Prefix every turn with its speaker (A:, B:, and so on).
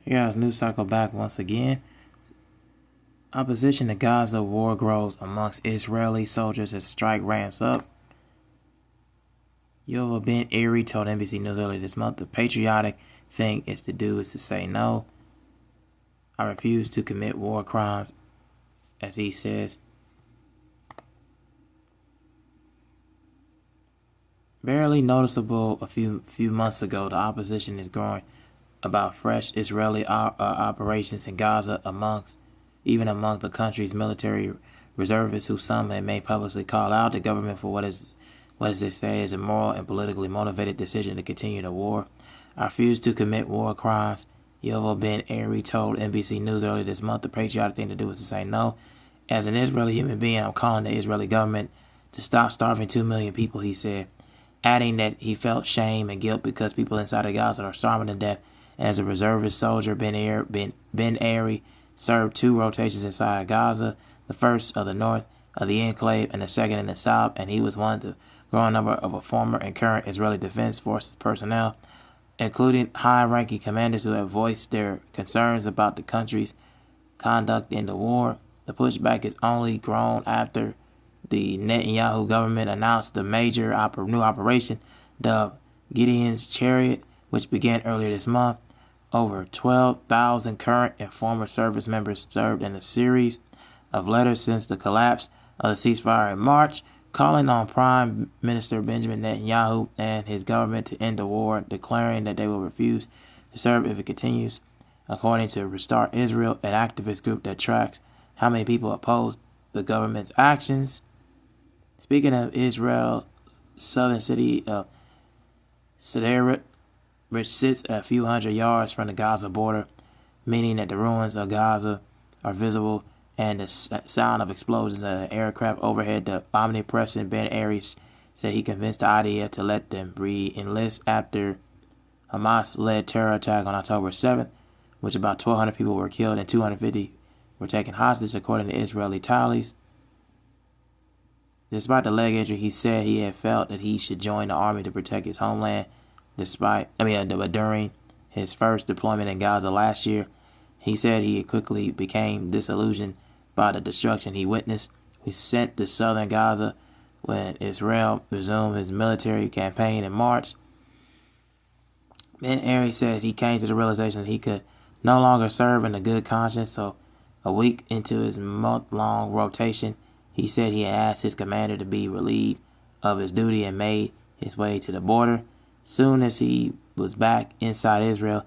A: Here's news cycle back once again. Opposition to Gaza war grows amongst Israeli soldiers as strike ramps up. Yoav Ben Eri told NBC News earlier this month the patriotic thing is to say no. I refuse to commit war crimes, as he says. Barely noticeable a few months ago, the opposition is growing about fresh Israeli operations in Gaza even among the country's military reservists, who some have made publicly call out the government for what they say is a moral and politically motivated decision to continue the war. I refuse to commit war crimes, Yoav Ben Eri told NBC News earlier this month. The patriotic thing to do is to say no. As an Israeli human being, I'm calling the Israeli government to stop starving 2 million people, he said, adding that he felt shame and guilt because people inside of Gaza are starving to death. As a reservist soldier, Ben Eri served 2 rotations inside Gaza, the first of the north of the enclave and the second in the south, and he was one of the growing number of a former and current Israeli Defense Forces personnel, including high-ranking commanders who have voiced their concerns about the country's conduct in the war. The pushback has only grown after the Netanyahu government announced the major new operation dubbed Gideon's Chariot, which began earlier this month. Over 12,000 current and former service members served in a series of letters since the collapse of the ceasefire in March, calling on Prime Minister Benjamin Netanyahu and his government to end the war, declaring that they will refuse to serve if it continues. According to Restart Israel, an activist group that tracks how many people oppose the government's actions. Speaking of Israel's southern city of Sderot, which sits a few hundred yards from the Gaza border, meaning that the ruins of Gaza are visible and the sound of explosions of an aircraft overhead, the omnipresent Ben Eri said he convinced the IDF to let them re-enlist after Hamas-led terror attack on October 7th, which about 1,200 people were killed and 250 were taken hostage, according to Israeli tallies. Despite the leg injury, he said he had felt that he should join the army to protect his homeland. During his first deployment in Gaza last year, he said he quickly became disillusioned by the destruction he witnessed. He sent to southern Gaza when Israel resumed his military campaign in March. Ben Eri said he came to the realization that he could no longer serve in a good conscience, so a week into his month-long rotation, he said he had asked his commander to be relieved of his duty and made his way to the border. Soon as he was back inside Israel,